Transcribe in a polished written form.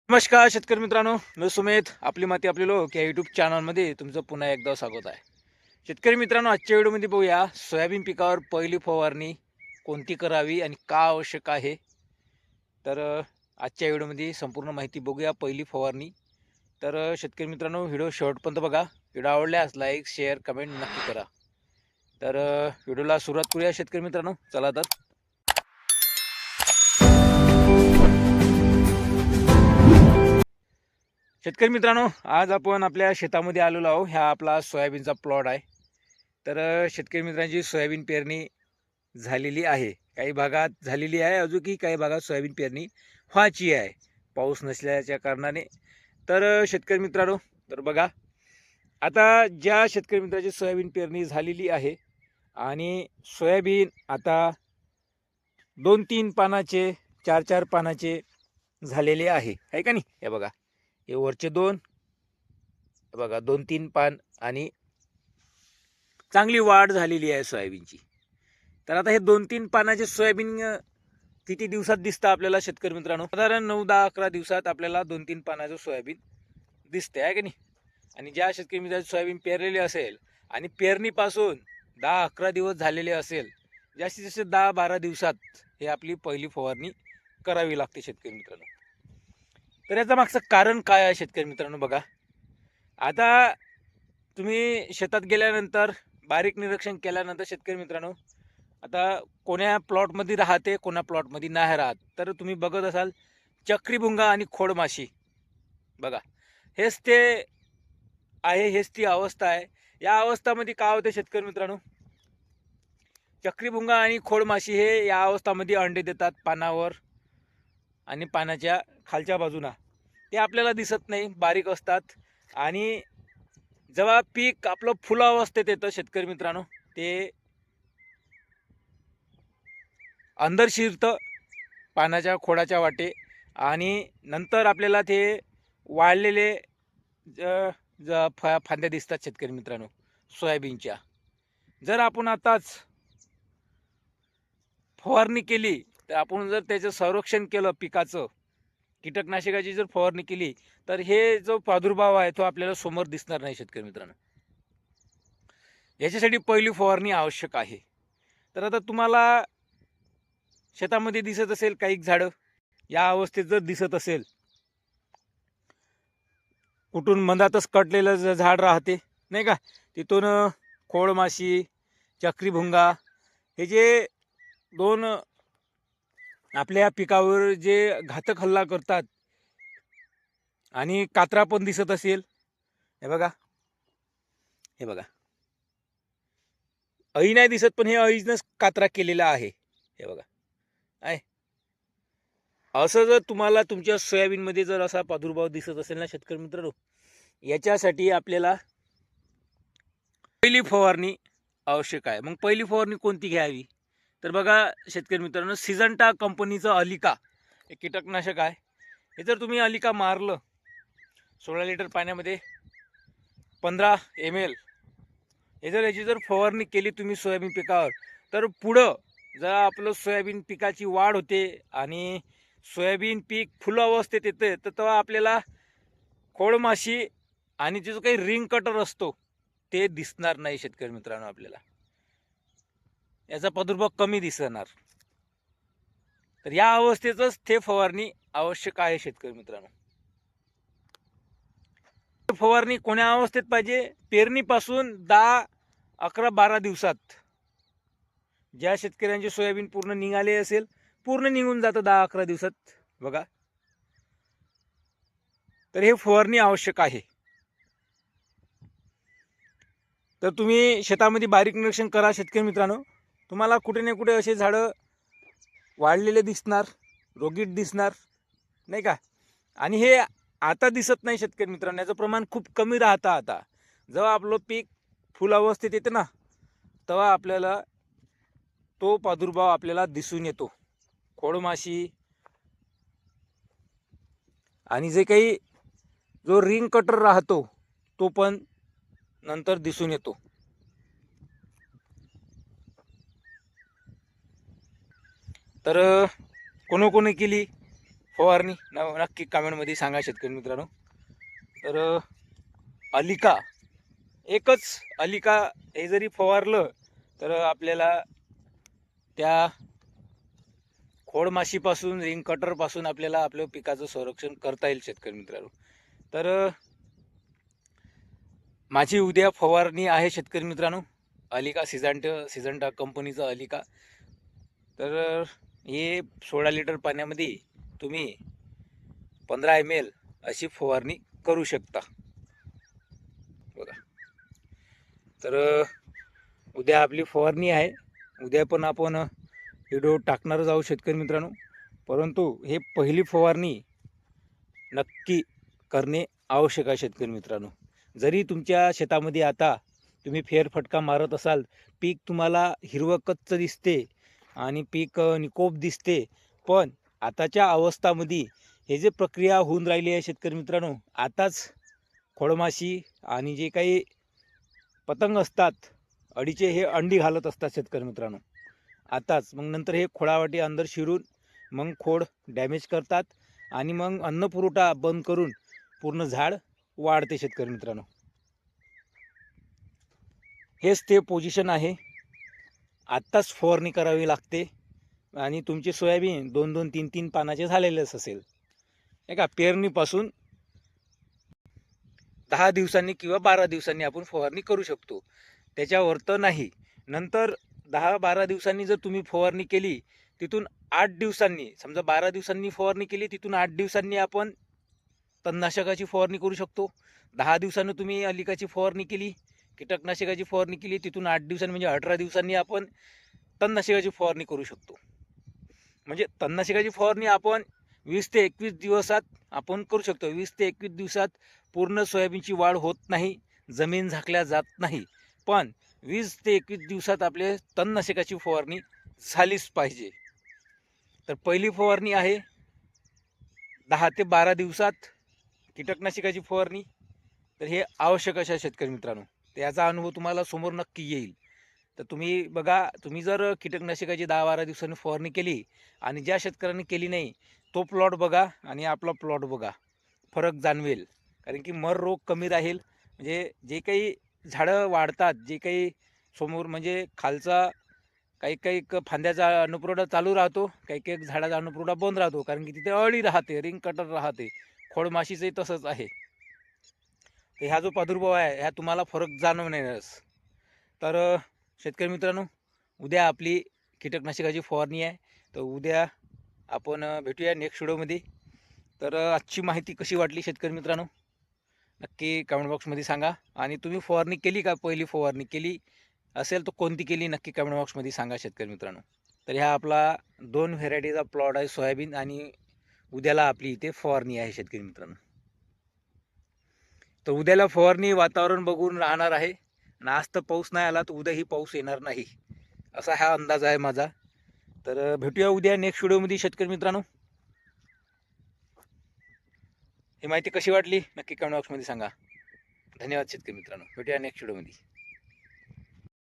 नमस्कार शेतकरी मित्रांनो, मी सुमेध. आपली माती आपले लोक या यूट्यूब चॅनलमध्ये तुमचं पुन्हा एकदा स्वागत आहे. शेतकरी मित्रांनो, आजच्या व्हिडिओमध्ये बघूया सोयाबीन पिकावर पहिली फवारणी कोणती करावी आणि का आवश्यक आहे. तर आजच्या व्हिडिओमध्ये संपूर्ण माहिती बघूया पहिली फवारणी. तर शेतकरी मित्रांनो, व्हिडिओ शेवटपर्यंत बघा. व्हिडिओ आवडल्यास लाईक शेअर कमेंट नक्की करा. तर व्हिडिओला सुरुवात करूया शेतकरी मित्रांनो. चला तर. शेतकरी मित्रांनो, आज आपण आपल्या शेतामध्ये आलेलो आहोत. हा आपला सोयाबीनचा प्लॉट आहे. तर शेतकरी मित्रांची सोयाबीन पेरणी झालेली आहे. काही भागात झालेली आहे, अजूनही काही भागात सोयाबीन पेरणी व्हायची आहे पाऊस नसल्याच्या कारणाने. तर शेतकरी मित्रांनो, तर बघा, आता ज्या शेतकरी मित्राची सोयाबीन पेरणी झालेली आहे आणि सोयाबीन आता 2-3 पानाचे 4-4 पानाचे झालेले आहे का नाही. हे बघा, हे वरचे दोन, हे बघा 2-3 पान आणि चांगली वाढ झालेली आहे सोयाबीनची. तर आता हे 2-3 पानाचे सोयाबीन किती दिवसात दिसतं आपल्याला शेतकरी मित्रांनो? साधारण 9-10-11 दिवसात आपल्याला 2-3 पानाचं सोयाबीन दिसते आहे की नाही. आणि ज्या शेतकरी मित्राची सोयाबीन पेरलेली असेल आणि पेरणीपासून 10-11 दिवस झालेले असेल, जास्तीत जास्त 10-12 दिवसात हे आपली पहिली फवारणी करावी लागते शेतकरी मित्रांनो. तर याचं मागचं कारण काय आहे शेतकरी मित्रांनो? बघा, आता तुम्ही शेतात गेल्यानंतर बारीक निरीक्षण केल्यानंतर शेतकरी मित्रांनो, आता कोण्या प्लॉटमध्ये राहते, कोणा प्लॉटमध्ये नाही राहत. तर तुम्ही बघत असाल चक्रीभुंगा आणि खोडमाशी. बघा, हेच ते आहे, हेच ती अवस्था आहे. या अवस्थामध्ये काय होते शेतकरी मित्रांनो, चक्रीभुंगा आणि खोडमाशी हे या अवस्थामध्ये अंडे देतात पानावर आणि पानाच्या खालच्या बाजूला. ते आपल्याला दिसत नाही, बारीक असतात. आणि जेव्हा पीक आपलं फुलावस्थेत येतं शेतकरी मित्रांनो, ते अंदर शिरतं पानाच्या खोडाच्या वाटे. आणि नंतर आपल्याला ते वाळलेले फांद्या दिसतात शेतकरी मित्रांनो सोयाबीनच्या. जर आपण आताच फवारणी केली, तर आपण जर त्याचं संरक्षण केलं पिकाचं, कीटकनाशकाची जर फवारणी केली, तर हे जो प्रादुर्भाव आहे तो आपल्याला समोर दिसणार नाही शेतकरी मित्रांनो. याच्यासाठी पहिली फवारणी आवश्यक आहे. तर आता तुम्हाला शेतामध्ये दिसत असेल काही झाडं या अवस्थेत जर दिसत असेल, कुठून मधातच कटलेलं झाड राहते नाही का, तिथून खोडमाशी, चक्रीभुंगा हे जे दोन आपल्या पिकावर जे घातक हल्ला करतात. आणि कात्रा पण दिसत असेल, हे बघा, हे बघा, अळी नाही दिसत, पण हे अळीनंच कात्रा केलेला आहे. हे बघा, आहे असं. जर तुम्हाला तुमच्या सोयाबीनमध्ये जर असा प्रादुर्भाव दिसत असेल ना शेतकरी मित्रांनो, याच्यासाठी आपल्याला पहिली फवारणी आवश्यक आहे. मग पहिली फवारणी कोणती घ्यावी? तर बघा शेतकरी मित्रांनो, सिजंटा कंपनीचं अलिका हे कीटकनाशक आहे. हे जर तुम्ही अलिका मारलं 16 लिटर पाण्यामध्ये 15 ml, हे जर याची जर फवारणी केली तुम्ही सोयाबीन पिकावर, तर पुढं जर आपलं सोयाबीन पिकाची वाढ होते आणि सोयाबीन पीक फुल अवस्थेत येते, तर तेव्हा आपल्याला खोडमाशी आणि जो काही रिंग कटर असतो ते दिसणार नाही शेतकरी मित्रांनो. आपल्याला याचा प्रादुर्भाव कमी दिसणार. तर या अवस्थेतच ते फवारणी आवश्यक आहे शेतकरी मित्रांनो. फवारणी कोण्या अवस्थेत पाहिजे? पेरणीपासून 10-11-12 दिवसात. ज्या शेतकऱ्यांचे सोयाबीन पूर्ण निघाले असेल, पूर्ण निघून जातं 10-11 दिवसात बघा, तर हे फवारणी आवश्यक आहे. तर तुम्ही शेतामध्ये बारीक निरीक्षण करा शेतकरी मित्रांनो, तुम्हाला कुठे ना कुठे असे झाडं वाढलेले दिसणार, रोगीट दिसणार नाही का. आणि हे आता दिसत नाही शेतकरी मित्रांनो, याचं प्रमाण खूप कमी राहतं. आता जेव्हा आपलं पीक फुल अवस्थेत येते ना, तेव्हा आपल्याला तो प्रादुर्भाव आपल्याला दिसून येतो. खोडमाशी आणि जे काही जो रिंग कटर राहतो तो पण नंतर दिसून येतो. तर कोणी केली फवारणी नक्की कमेंटमध्ये सांगा शेतकरी मित्रांनो. तर अलिका, एकच अलिका हे जरी फवारलं तर आपल्याला त्या खोडमाशीपासून, रिंग कटरपासून आपल्याला आपल्या पिकाचं संरक्षण करता येईल शेतकरी मित्रांनो. तर माझी उद्या फवारणी आहे शेतकरी मित्रांनो, अलिका सिजंटा कंपनीचं अलिका. तर हे 16 लिटर पाण्यामध्ये तुम्ही 15 ml अशी फवारणी करू शकता बघा. तर उद्या आपली फवारणी आहे. उद्या पण आपण व्हिडिओ टाकणारच आहोत शेतकरी मित्रांनो. परंतु हे पहिली फवारणी नक्की करणे आवश्यक आहे शेतकरी मित्रांनो. जरी तुमच्या शेतामध्ये आता तुम्ही फेरफटका मारत असाल, पीक तुम्हाला हिरवं कच्च दिसते आणि पीक निकोप दिसते, पण आताच्या अवस्थामध्ये हे जे प्रक्रिया होऊन राहिली आहे शेतकरी मित्रांनो, आताच खोडमाशी आणि जे काही पतंग असतात अडीचे, हे अंडी घालत असतात शेतकरी मित्रांनो आताच. मग नंतर हे खोडावाटी अंदर शिरून मग खोड डॅमेज करतात आणि मग अन्नपुरवठा बंद करून पूर्ण झाड वाढते शेतकरी मित्रांनो. हेच ते पोझिशन आहे. आत्ताच फवारणी करावी लागते आणि तुमचे सोयाबीन 2-2, 3-3 पानाचे झालेलेच असेल. का पेरणीपासून 10 दिवसांनी किंवा 12 दिवसांनी आपण फवारणी करू शकतो, त्याच्यावर तर नाही. नंतर 10-12 दिवसांनी जर तुम्ही फवारणी केली, तिथून 8 दिवसांनी, समजा 12 दिवसांनी फवारणी केली, तिथून 8 दिवसांनी आपण तणनाशकाची फवारणी करू शकतो. 10 दिवसांनी तुम्ही अलिकाची फवारणी केली, कीटकनाशकाची फवारणी केली, तिथून 8 दिवसांनी म्हणजे 18 दिवसांनी आपण तणनाशकाची फवारणी करू शकतो. म्हणजे तणनाशकाची फवारणी आपण 20 ते 21 दिवसात आपण करू शकतो. 20 ते 21 दिवसात पूर्ण सोयाबीनची वाढ होत नाही, जमीन झाकल्या जात नाही, पण 20 ते 21 दिवसात आपले तणनाशकाची फवारणी झालीच पाहिजे. तर पहिली फवारणी आहे 10 ते 12 दिवसात कीटकनाशकाची फवारणी. तर हे आवश्यक अशा शेतकरी मित्रांनो, त्याचा अनुभव तुम्हाला समोर नक्की येईल. तर तुम्ही बघा, तुम्ही जर कीटकनाशकाची 10-12 दिवसांनी फवारणी केली आणि ज्या शेतकऱ्यांनी केली नाही तो प्लॉट बघा आणि आपला प्लॉट बघा, फरक जाणवेल. कारण की मर रोग कमी राहील. म्हणजे जे काही झाडं वाढतात, जे काही समोर म्हणजे खालचा काही काही फांद्याचा अन्नपुरवठा चालू राहतो, काही काही झाडाचा अन्नपुरवठा बंद राहतो, कारण की तिथे अळी राहते, रिंग कटर राहते. खोडमाशीचंही तसंच आहे. तर ह्या जो प्रादुर्भाव आहे ह्या तुम्हाला फरक जाणवणारच. तर शेतकरी मित्रांनो, उद्या आपली कीटकनाशकाची फवारणी आहे. तर उद्या आपण भेटूया नेक्स्ट व्हिडिओमध्ये. तर आजची माहिती कशी वाटली शेतकरी मित्रांनो, नक्की कमेंट बॉक्समध्ये सांगा. आणि तुम्ही फवारणी केली का, पहिली फवारणी केली असेल तर कोणती केली, नक्की कमेंट बॉक्समध्ये सांगा शेतकरी मित्रांनो. तर ह्या आपला 2 व्हेरायटीचा प्लॉट आहे सोयाबीन, आणि उद्याला आपली इथे फवारणी आहे शेतकरी मित्रांनो. तर उद्याला फवारणी वातावरण बघून राहणार आहे, आणि आज तर पाऊस नाही आला तर उद्याही पाऊस येणार नाही, असा हा अंदाज आहे माझा. तर भेटूया उद्या नेक्स्ट व्हिडिओमध्ये शेतकरी मित्रांनो. ही माहिती कशी वाटली नक्की कमेंट बॉक्समध्ये सांगा. धन्यवाद शेतकरी मित्रांनो, भेटूया नेक्स्ट व्हिडिओमध्ये.